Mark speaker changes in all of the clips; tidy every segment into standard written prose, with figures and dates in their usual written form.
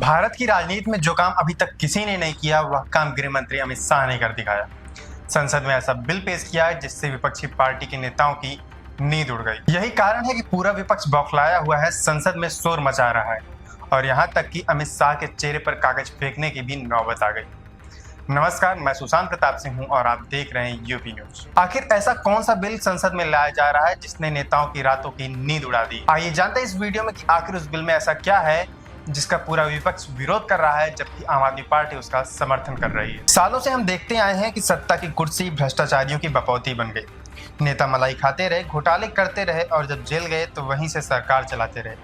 Speaker 1: भारत की राजनीति में जो काम अभी तक किसी ने नहीं किया वह काम गृह मंत्री अमित शाह ने कर दिखाया। संसद में ऐसा बिल पेश किया है जिससे विपक्षी पार्टी के नेताओं की नींद उड़ गई। यही कारण है कि पूरा विपक्ष बौखलाया हुआ है, संसद में शोर मचा रहा है और यहाँ तक कि अमित शाह के चेहरे पर कागज फेंकने की भी नौबत आ गई। नमस्कार, मैं सुशांत प्रताप सिंह हूं और आप देख रहे हैं यूपी न्यूज। आखिर ऐसा कौन सा बिल संसद में लाया जा रहा है जिसने नेताओं की रातों की नींद उड़ा दी? आइए जानते हैं इस वीडियो में कि आखिर उस बिल में ऐसा क्या है जिसका पूरा विपक्ष विरोध कर रहा है, जबकि आम आदमी पार्टी उसका समर्थन कर रही है। सालों से हम देखते आए हैं कि सत्ता की कुर्सी भ्रष्टाचारियों की बपौती बन गई। नेता मलाई खाते रहे, घोटाले करते रहे और जब जेल गए तो वहीं से सरकार चलाते रहे।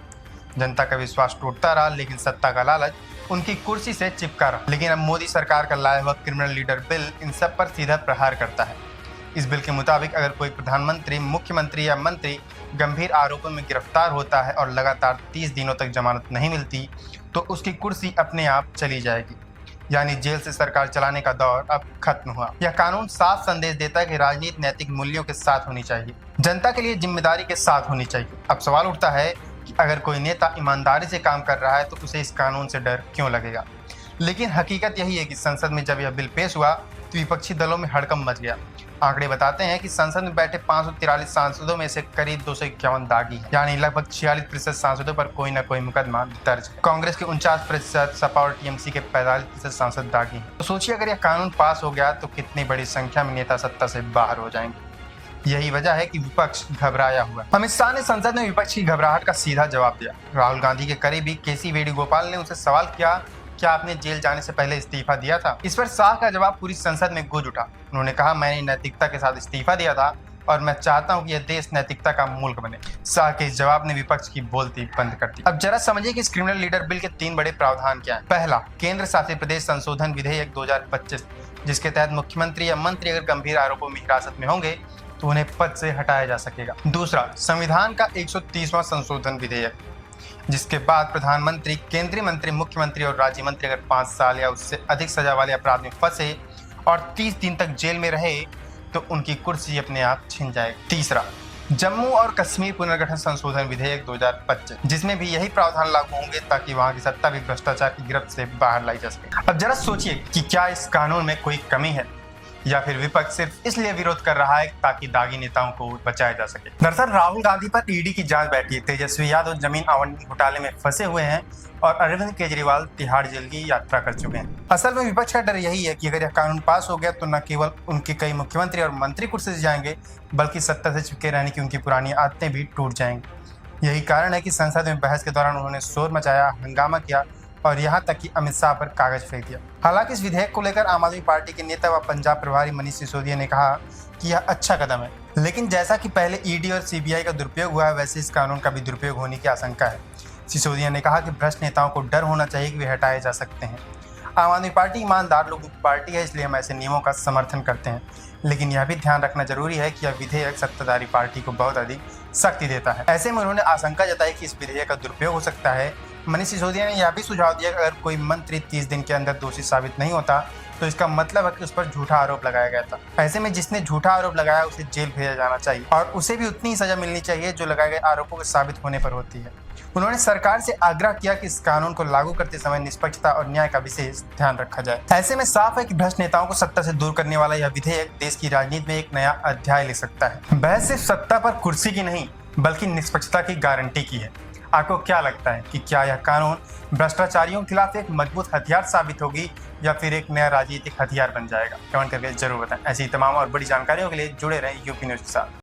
Speaker 1: जनता का विश्वास टूटता रहा, लेकिन सत्ता का लालच उनकी कुर्सी से चिपका रहा। लेकिन अब मोदी सरकार का लाया हुआ क्रिमिनल लीडर बिल इन सब पर सीधा प्रहार करता है। इस बिल के मुताबिक अगर कोई प्रधानमंत्री, मुख्यमंत्री या मंत्री गंभीर आरोपों में गिरफ्तार होता है और लगातार 30 दिनों तक जमानत नहीं मिलती तो उसकी कुर्सी अपने आप चली जाएगी। यानी जेल से सरकार चलाने का दौर अब खत्म हुआ। यह कानून साफ संदेश देता है कि राजनीति नैतिक मूल्यों के साथ होनी चाहिए, जनता के लिए जिम्मेदारी के साथ होनी चाहिए। अब सवाल उठता है कि अगर कोई नेता ईमानदारी से काम कर रहा है तो उसे इस कानून से डर क्यों लगेगा। लेकिन हकीकत यही है कि संसद में जब यह बिल पेश हुआ तो विपक्षी दलों में हड़कंप मच गया। आंकड़े बताते हैं कि संसद में बैठे 543 सांसदों में से करीब 251 दागी हैं, यानी लगभग 46% सांसदों पर कोई न कोई मुकदमा दर्ज है। कांग्रेस के 49%, सपा और टीएमसी के 45% सांसद दागी हैं। तो सोचिए अगर यह कानून पास हो गया तो कितनी बड़ी संख्या में नेता सत्ता से बाहर हो जाएंगे। यही वजह है कि विपक्ष घबराया हुआ है। अमित शाह ने संसद में विपक्ष की घबराहट का सीधा जवाब दिया। राहुल गांधी के करीबी केसी वेणुगोपाल ने उनसे सवाल किया, क्या आपने जेल जाने से पहले इस्तीफा दिया था? इस पर शाह का जवाब पूरी संसद में गूंज उठा। उन्होंने कहा, मैंने नैतिकता के साथ इस्तीफा दिया था और मैं चाहता हूं कि यह देश नैतिकता का मुल्क बने। शाह के इस जवाब ने विपक्ष की बोलती बंद कर दी। अब जरा समझिए कि इस क्रिमिनल लीडर बिल के 3 बड़े प्रावधान क्या हैं। पहला, केंद्र शासित प्रदेश संशोधन विधेयक 2025, जिसके तहत मुख्यमंत्री या मंत्री अगर गंभीर आरोपों में हिरासत में होंगे तो उन्हें पद से हटाया जा सकेगा। दूसरा, संविधान का 130वां संशोधन विधेयक, जिसके बाद प्रधानमंत्री, केंद्रीय मंत्री, मुख्यमंत्री और राज्य मंत्री अगर 5 साल या उससे अधिक सजा वाले अपराध में फंसे और 30 दिन तक जेल में रहे तो उनकी कुर्सी अपने आप छिन जाएगी। तीसरा, जम्मू और कश्मीर पुनर्गठन संशोधन विधेयक 2025, जिसमें भी यही प्रावधान लागू होंगे ताकि वहां की सत्ता भी भ्रष्टाचार की गिरफ्त से बाहर लाई जा सके। अब जरा सोचिए कि क्या इस कानून में कोई कमी है या फिर विपक्ष सिर्फ इसलिए विरोध कर रहा है ताकि दागी नेताओं को बचाया जा सके। दरअसल राहुल गांधी पर ईडी की जांच बैठी है। तेजस्वी यादव जमीन आवंटन घोटाले में फंसे हुए हैं और अरविंद केजरीवाल तिहाड़ जेल की यात्रा कर चुके हैं। असल में विपक्ष का डर यही है कि अगर यह कानून पास हो गया तो न केवल उनके कई मुख्यमंत्री और मंत्री कुर्सी से जाएंगे, बल्कि सत्ता से चिपके रहने की उनकी पुरानी आदतें भी टूट जाएंगी। यही कारण है कि संसद में बहस के दौरान उन्होंने शोर मचाया, हंगामा किया और यहाँ तक कि अमित शाह पर कागज फेंक दिया। हालांकि इस विधेयक को लेकर आम आदमी पार्टी के नेता व पंजाब प्रभारी मनीष सिसोदिया ने कहा कि यह अच्छा कदम है, लेकिन जैसा कि पहले ईडी और सीबीआई का दुरुपयोग हुआ है, वैसे इस कानून का भी दुरुपयोग होने की आशंका है। सिसोदिया ने कहा कि भ्रष्ट नेताओं को डर होना चाहिए कि वे हटाए जा सकते हैं। आम आदमी पार्टी ईमानदार लोगों की पार्टी है, इसलिए हम ऐसे नियमों का समर्थन करते हैं, लेकिन यह भी ध्यान रखना जरूरी है कि यह विधेयक सत्ताधारी पार्टी को बहुत अधिक सख्ती देता है। ऐसे में उन्होंने आशंका जताई कि इस विधेयक का दुरुपयोग हो सकता है। मनीष सिसोदिया ने यह भी सुझाव दिया कि अगर कोई मंत्री 30 दिन के अंदर दोषी साबित नहीं होता तो इसका मतलब है कि उस पर झूठा आरोप लगाया गया था। ऐसे में जिसने झूठा आरोप लगाया उसे जेल भेजा जाना चाहिए और उसे भी उतनी ही सजा मिलनी चाहिए जो लगाए गए आरोपों के साबित होने पर होती है। उन्होंने सरकार से आग्रह किया कि इस कानून को लागू करते समय निष्पक्षता और न्याय का विशेष ध्यान रखा जाए। ऐसे में साफ है कि भ्रष्ट नेताओं को सत्ता से दूर करने वाला यह विधेयक देश की राजनीति में एक नया अध्याय लिख सकता है। बहस सिर्फ सत्ता पर कुर्सी की नहीं बल्कि निष्पक्षता की गारंटी की है। आपको क्या लगता है कि क्या यह कानून भ्रष्टाचारियों के खिलाफ एक मजबूत हथियार साबित होगी या फिर एक नया राजनीतिक हथियार बन जाएगा? कमेंट करके जरूर बताएं। ऐसी तमाम और बड़ी जानकारियों के लिए जुड़े रहें यूपी न्यूज के साथ।